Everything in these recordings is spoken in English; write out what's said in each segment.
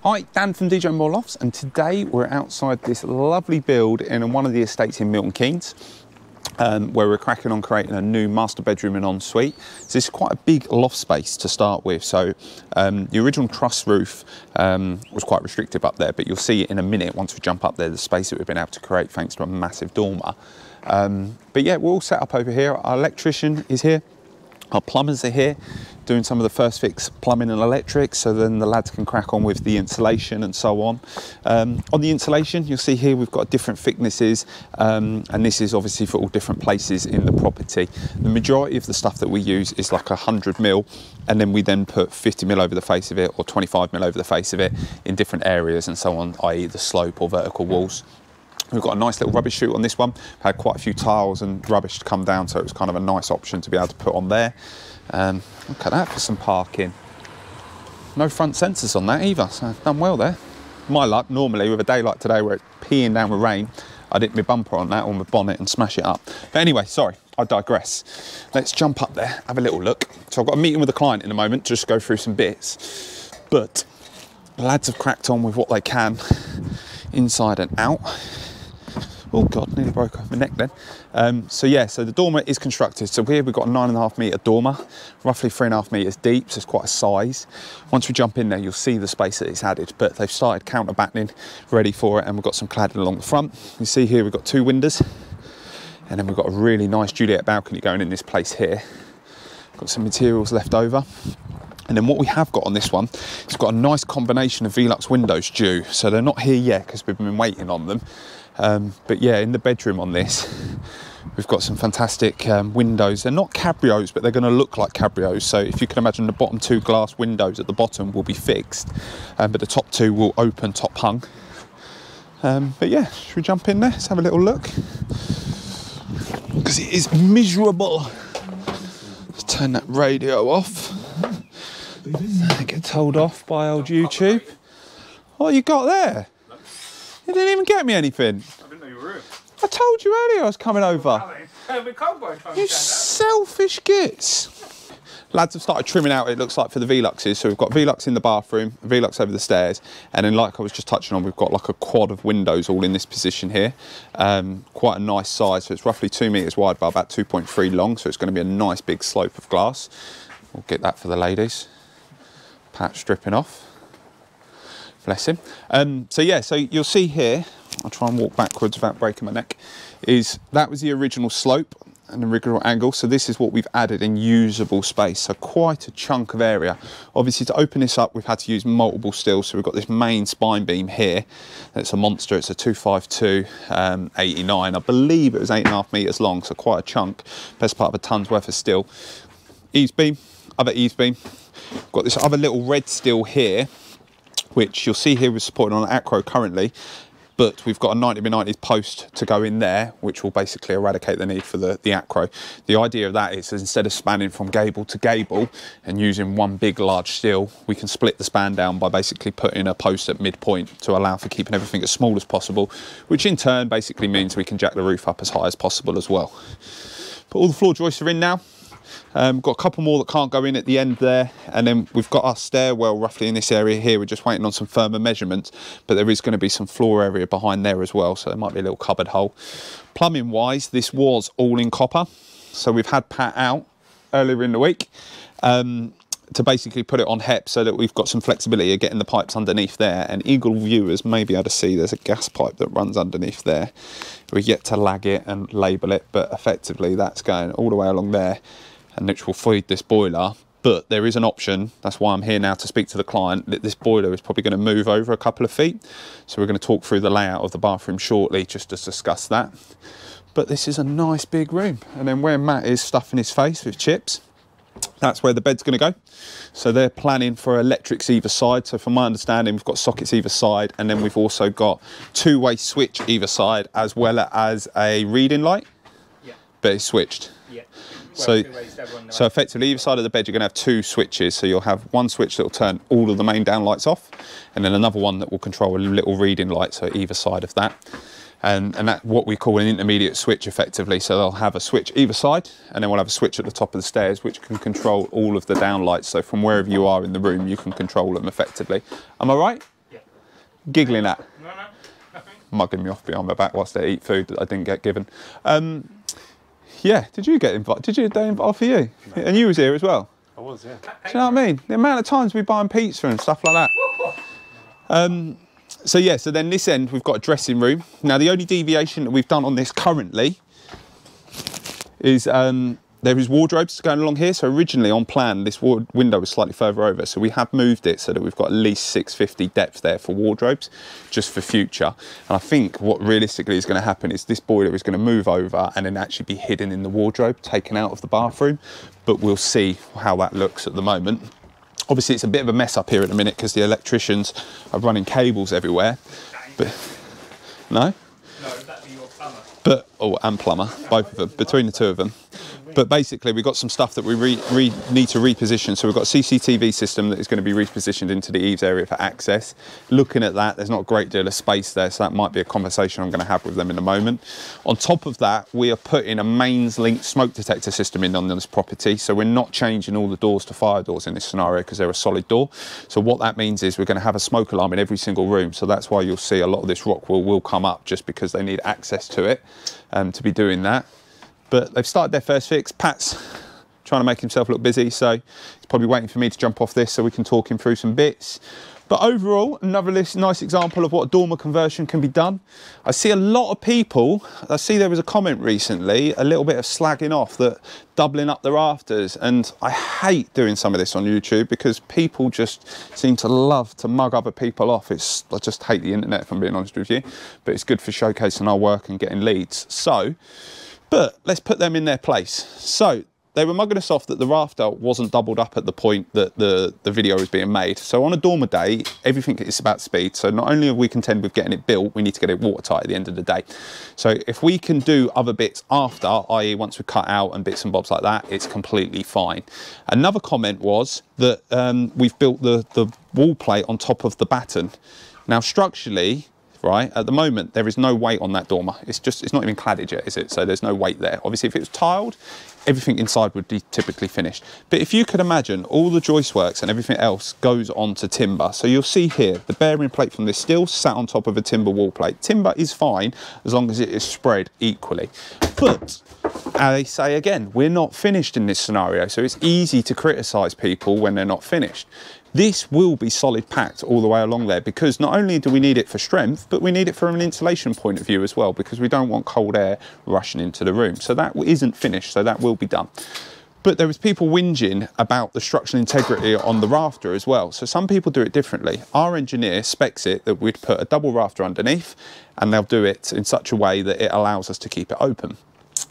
Hi, Dan from DJMoore Lofts, and today we're outside this lovely build in one of the estates in Milton Keynes, where we're cracking on creating a new master bedroom and ensuite. So this is quite a big loft space to start with. So the original truss roof was quite restrictive up there, but you'll see it in a minute once we jump up there, the space that we've been able to create thanks to a massive dormer. But yeah, we're all set up over here. Our electrician is here. Our plumbers are here doing some of the first fix plumbing and electrics, so then the lads can crack on with the insulation and so on. On the insulation, you'll see here we've got different thicknesses, and this is obviously for all different places in the property. The majority of the stuff that we use is like 100mm, and then we then put 50mm over the face of it or 25mm over the face of it in different areas and so on, i.e. the slope or vertical walls. We've got a nice little rubbish chute on this one. Had quite a few tiles and rubbish to come down, so it was kind of a nice option to be able to put on there. Look at that for some parking. No front sensors on that either, so I've done well there. My luck, normally with a day like today where it's peeing down with rain, I didn't my bumper on that or my bonnet and smash it up. But anyway, sorry, I digress. Let's jump up there, have a little look. So I've got a meeting with a client in a moment to just go through some bits. But the lads have cracked on with what they can inside and out. Oh God, nearly broke off my neck then. So the dormer is constructed. So here we've got a 9.5 metre dormer, roughly 3.5 metres deep, so it's quite a size. Once we jump in there, you'll see the space that it's added, but they've started counterbattening ready for it, and we've got some cladding along the front. You see here we've got 2 windows, and then we've got a really nice Juliet balcony going in this place here. Got some materials left over. And then what we have got on this one, it's got a nice combination of Velux windows due. So they're not here yet because we've been waiting on them. But yeah, in the bedroom on this, we've got some fantastic windows. They're not cabrios, but they're going to look like cabrios. So if you can imagine, the bottom 2 glass windows at the bottom will be fixed, but the top 2 will open top hung. But yeah, should we jump in there? Let's have a little look. Because it is miserable. Let's turn that radio off. Get told off by old YouTube. What you got there? You didn't even get me anything. I didn't know you were here. I told you earlier I was coming over. You selfish gits. Lads have started trimming out, it looks like, for the Veluxes. So we've got Velux in the bathroom, Velux over the stairs, and then, like I was just touching on, we've got like a quad of windows all in this position here. Quite a nice size, so it's roughly 2 metres wide by about 2.3 long, so it's going to be a nice big slope of glass. We'll get that for the ladies. Patch stripping off. Bless him. So you'll see here, I'll try and walk backwards without breaking my neck, that was the original slope and the original angle. So this is what we've added in usable space. So quite a chunk of area. Obviously, to open this up, we've had to use multiple steels. So we've got this main spine beam here. It's a monster. It's a 252 89. I believe it was 8.5 metres long, so quite a chunk. Best part of a tonne's worth of steel. Eaves beam, other eaves beam. We've got this other little red steel here, which you'll see here we're supporting on an acro currently, but we've got a 90x90 post to go in there, which will basically eradicate the need for the acro. The idea of that is instead of spanning from gable to gable and using one big large steel, we can split the span down by basically putting a post at midpoint to allow for keeping everything as small as possible, which in turn basically means we can jack the roof up as high as possible as well. But all the floor joists are in now. Got a couple more that can't go in at the end there, and then we've got our stairwell roughly in this area here. We're just waiting on some firmer measurements, but there is going to be some floor area behind there as well, so there might be a little cupboard hole. Plumbing wise, this was all in copper, so we've had Pat out earlier in the week to basically put it on HEP so that we've got some flexibility of getting the pipes underneath there. And eagle viewers may be able to see there's a gas pipe that runs underneath there. We're yet to lag it and label it, but effectively that's going all the way along there, and which will feed this boiler. But there is an option, that's why I'm here now to speak to the client, that this boiler is probably going to move over a couple of feet. So we're going to talk through the layout of the bathroom shortly just to discuss that. But this is a nice big room. And then where Matt is stuffing his face with chips, that's where the bed's going to go. So they're planning for electrics either side. So from my understanding, we've got sockets either side, and then we've also got 2-way switch either side, as well as a reading light. Yeah. But it's switched. Yeah. So effectively, either side of the bed, you're going to have 2 switches. So you'll have one switch that will turn all of the main down lights off, and then another one that will control a little reading light, so either side of that. And that's what we call an intermediate switch, effectively. So they'll have a switch either side, and then we'll have a switch at the top of the stairs, which can control all of the down lights. So from wherever you are in the room, you can control them effectively. Am I right? Yeah. giggling at? No, nothing. Mugging me off behind my back whilst they eat food that I didn't get given. Yeah, did you get invited? Did you, they invite for you? No. And you was here as well? I was, yeah. Do you know what I mean? The amount of times we buy pizza and stuff like that. So yeah, so then this end we've got a dressing room. Now the only deviation that we've done on this currently is there is wardrobes going along here. So originally on plan, this window was slightly further over. So we have moved it so that we've got at least 650 depth there for wardrobes, just for future. And I think what realistically is going to happen is this boiler is going to move over and then actually be hidden in the wardrobe, taken out of the bathroom. But we'll see how that looks at the moment. Obviously it's a bit of a mess up here at the minute because the electricians are running cables everywhere. But no? No, that'd be your plumber. But, oh, and plumber, both of them, between the two of them. But basically we've got some stuff that we need to reposition. So we've got a CCTV system that is going to be repositioned into the eaves area for access. Looking at that, there's not a great deal of space there, so that might be a conversation I'm going to have with them in a moment. On top of that, we are putting a mains linked smoke detector system in on this property. So we're not changing all the doors to fire doors in this scenario because they're a solid door. So what that means is we're going to have a smoke alarm in every single room. So that's why you'll see a lot of this rock will come up, just because they need access to it to be doing that. But they've started their first fix. Pat's trying to make himself look busy, so he's probably waiting for me to jump off this so we can talk him through some bits. But overall, another nice example of what dormer conversion can be done. I see a lot of people, I see there was a comment recently, a little bit of slagging off that doubling up the rafters, and I hate doing some of this on YouTube because people just seem to love to mug other people off. I just hate the internet, if I'm being honest with you, but it's good for showcasing our work and getting leads. But let's put them in their place. So they were mugging us off that the rafter wasn't doubled up at the point that the video was being made. So on a dormer day, everything is about speed. So not only are we content with getting it built, we need to get it watertight at the end of the day. So if we can do other bits after, i.e. once we cut out and bits and bobs like that, it's completely fine. Another comment was that we've built the wall plate on top of the batten. Now structurally, right, at the moment there is no weight on that dormer. It's not even cladded yet, is it? So there's no weight there. Obviously if it was tiled, everything inside would be typically finished. But if you could imagine, all the joist works and everything else goes onto timber. So you'll see here the bearing plate from this still sat on top of a timber wall plate. Timber is fine as long as it is spread equally. But I say again, we're not finished in this scenario, so it's easy to criticise people when they're not finished. This will be solid packed all the way along there, because not only do we need it for strength, but we need it from an insulation point of view as well, because we don't want cold air rushing into the room. So that isn't finished, so that will be done. But there was people whinging about the structural integrity on the rafter as well. So some people do it differently. Our engineer specs it that we'd put a double rafter underneath, and they'll do it in such a way that it allows us to keep it open.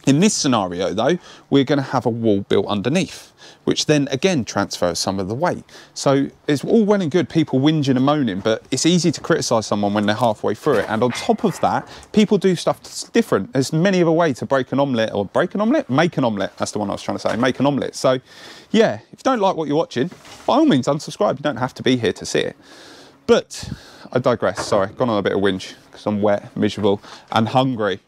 In this scenario though, we're going to have a wall built underneath, which then again transfers some of the weight. So it's all well and good people whinging and moaning, but it's easy to criticise someone when they're halfway through it. And on top of that, people do stuff that's different. There's many of a way to break an omelette, or break an omelette? Make an omelette. That's the one I was trying to say, make an omelette. So yeah, if you don't like what you're watching, by all means unsubscribe. You don't have to be here to see it. But I digress, sorry, gone on a bit of whinge because I'm wet, miserable and hungry.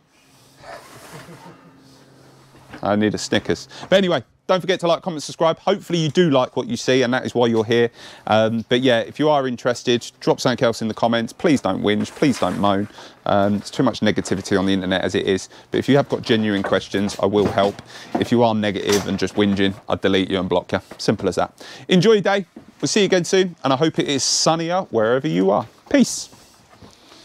I need a Snickers. But anyway, don't forget to like, comment, subscribe. Hopefully you do like what you see, and that is why you're here. But yeah, if you are interested, drop something else in the comments. Please don't whinge, please don't moan. There's too much negativity on the internet as it is. But if you have got genuine questions, I will help. If you are negative and just whinging, I'll delete you and block you. Simple as that. Enjoy your day. We'll see you again soon, and I hope it is sunnier wherever you are. Peace.